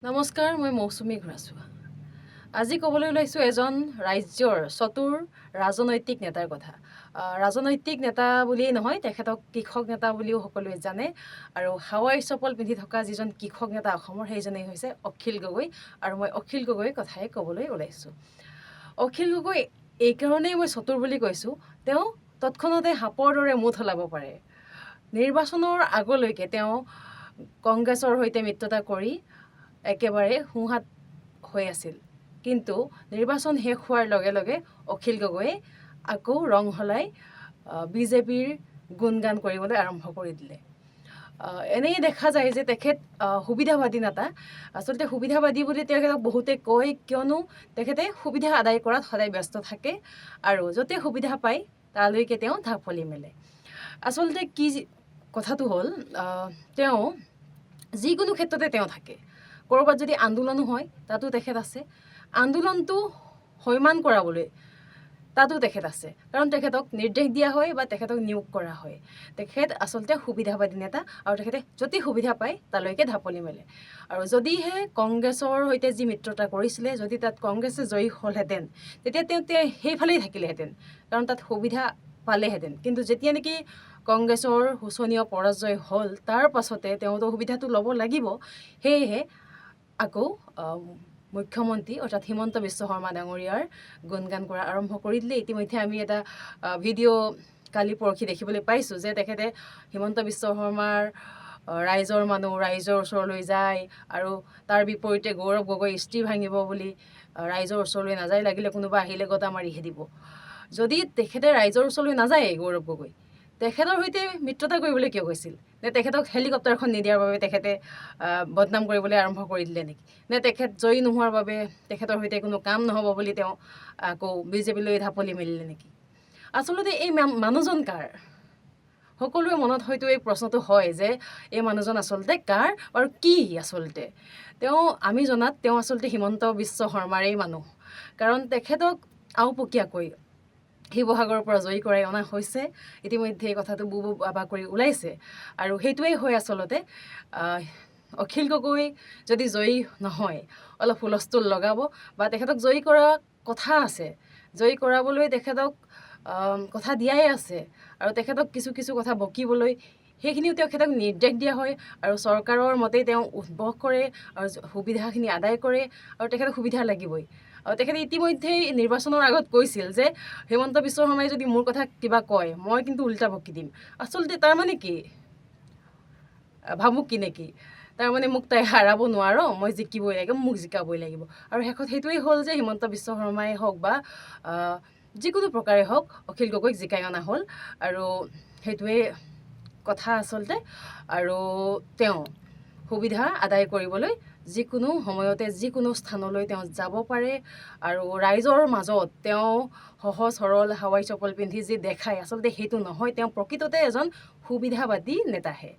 নমস্কাৰ, মই মৌচুমী ঘৰাচুৱা। আজি ক'বলৈ ওলাইছোঁ এজন ৰাজ্যৰ চতুৰ ৰাজনৈতিক নেতাৰ কথা। ৰাজনৈতিক নেতা বুলিয়েই নহয়, তেখেতক কৃষক নেতা বুলিও সকলোৱে জানে। আৰু হাৱাই চপল পিন্ধি থকা যিজন কৃষক নেতা অসমৰ, সেইজনেই হৈছে অখিল গগৈ। আৰু মই অখিল গগৈৰ কথাই ক'বলৈ ওলাইছোঁ। অখিল গগৈ এইকাৰণেই মই চতুৰ বুলি কৈছোঁ, তেওঁ তৎক্ষণতে সাপৰ দৰে মুঠ হলাব পাৰে। নিৰ্বাচনৰ আগলৈকে তেওঁ কংগ্ৰেছৰ সৈতে মিত্ৰতা কৰি একেবাৰে সোঁহাত হৈ আছিল, কিন্তু নিৰ্বাচন শেষ হোৱাৰ লগে লগে অখিল গগৈয়ে আকৌ ৰং সলাই বিজেপিৰ গুণগান কৰিবলৈ আৰম্ভ কৰি দিলে। এনেই দেখা যায় যে তেখেত সুবিধাবাদী নেতা। আচলতে সুবিধাবাদী বুলি তেখেতক বহুতে কয়, কিয়নো তেখেতে সুবিধা আদায় কৰাত সদায় ব্যস্ত থাকে আৰু য'তে সুবিধা পায় তালৈকে তেওঁ ঢাপলি মেলে। আচলতে কি কথাটো হ'ল, তেওঁ যিকোনো ক্ষেত্ৰতে তেওঁ থাকে। ক'ৰবাত যদি আন্দোলনো হয় তাতো তেখেত আছে, আন্দোলনটো সৈমান কৰাবলৈ তাতো তেখেত আছে, কাৰণ তেখেতক নিৰ্দেশ দিয়া হয় বা তেখেতক নিয়োগ কৰা হয়। তেখেত আচলতে সুবিধাবাদী নেতা আৰু তেখেতে য'তে সুবিধা পায় তালৈকে ঢাপলি মেলে। আৰু যদিহে কংগ্ৰেছৰ সৈতে যি মিত্ৰতা কৰিছিলে, যদি তাত কংগ্ৰেছে জয়ী হ'লহেঁতেন, তেতিয়া তেওঁ সেইফালেই থাকিলেহেঁতেন, কাৰণ তাত সুবিধা পালেহেঁতেন। কিন্তু যেতিয়া নেকি কংগ্ৰেছৰ শোচনীয় পৰাজয় হ'ল, তাৰ পাছতে তেওঁতো সুবিধাটো ল'ব লাগিব। সেয়েহে আকৌ মুখ্যমন্ত্ৰী অৰ্থাৎ হিমন্ত বিশ্ব শৰ্মা ডাঙৰীয়াৰ গুণগান কৰা আৰম্ভ কৰি দিলে। ইতিমধ্যে আমি এটা ভিডিঅ' কালি পৰহি দেখিবলৈ পাইছোঁ যে তেখেতে হিমন্ত বিশ্ব শৰ্মাৰ ৰাইজৰ ওচৰলৈ যায় আৰু তাৰ বিপৰীতে গৌৰৱ গগৈ ইস্ত্ৰি ভাঙিব বুলি ৰাইজৰ ওচৰলৈ নাযায়, লাগিলে কোনোবা আহিলে গদা মাৰিহে দিব। যদি তেখেতে ৰাইজৰ ওচৰলৈ নাযায় গৌৰৱ গগৈ, তেখেতৰ সৈতে মিত্ৰতা কৰিবলৈ কিয় গৈছিল? নে তেখেতক হেলিকপ্টাৰখন নিদিয়াৰ বাবে তেখেতে বদনাম কৰিবলৈ আৰম্ভ কৰি দিলে নেকি? নে তেখেত জয়ী নোহোৱাৰ বাবে তেখেতৰ সৈতে কোনো কাম নহ'ব বুলি তেওঁ আকৌ বিজেপিলৈ ঢাপলি মেলিলে নেকি? আচলতে এই মানুহজন কাৰ? সকলোৰে মনত হয়তো এই প্ৰশ্নটো হয় যে এই মানুহজন আচলতে কাৰ আৰু কি আচলতে? আমি জনাত তেওঁ আচলতে হিমন্ত বিশ্ব শৰ্মাৰেই মানুহ, কাৰণ তেখেতক আওপকীয়াকৈ শিৱসাগৰৰ পৰা জয়ী কৰাই অনা হৈছে। ইতিমধ্যে এই কথাটো বুবু বাবা কৰি ওলাইছে, আৰু সেইটোৱেই হয় আচলতে। অখিল গগৈ যদি জয়ী নহয়, অলপ হুলস্থুল লগাব বা তেখেতক জয়ী কৰা কথা আছে, জয়ী কৰাবলৈ তেখেতক কথা দিয়াই আছে, আৰু তেখেতক কিছু কিছু কথা বকিবলৈ সেইখিনিও তেখেতক নিৰ্দেশ দিয়া হয়, আৰু চৰকাৰৰ মতেই তেওঁ উদ্ভৱ কৰে আৰু সুবিধাখিনি আদায় কৰে, আৰু তেখেতক সুবিধা লাগিবই। আৰু তেখেতে ইতিমধ্যেই নিৰ্বাচনৰ আগত কৈছিল যে হিমন্ত বিশ্ব শৰ্মাই যদি মোৰ কথা কিবা কয়, মই কিন্তু উল্টা বকি দিম। আচলতে তাৰমানে কি? ভাবুকি নেকি? তাৰমানে মোক তাই হাৰাব নোৱাৰ, মই জিকিবই লাগিব, মোক জিকাবই লাগিব। আৰু শেষত সেইটোৱেই হ'ল যে হিমন্ত বিশ্ব শৰ্মাই হওক বা যিকোনো প্ৰকাৰে হওক অখিল গগৈক জিকাই অনা হ'ল, আৰু সেইটোৱেই কথা আচলতে। আৰু তেওঁ সুবিধা আদায় কৰিবলৈ যিকোনো সময়তে যিকোনো স্থানলৈ তেওঁ যাব পাৰে, আৰু ৰাইজৰ মাজত তেওঁ সহজ সৰল হাৱাই চপল পিন্ধি যি দেখায়, আচলতে সেইটো নহয়। তেওঁ প্ৰকৃততে এজন সুবিধাবাদী নেতাহে।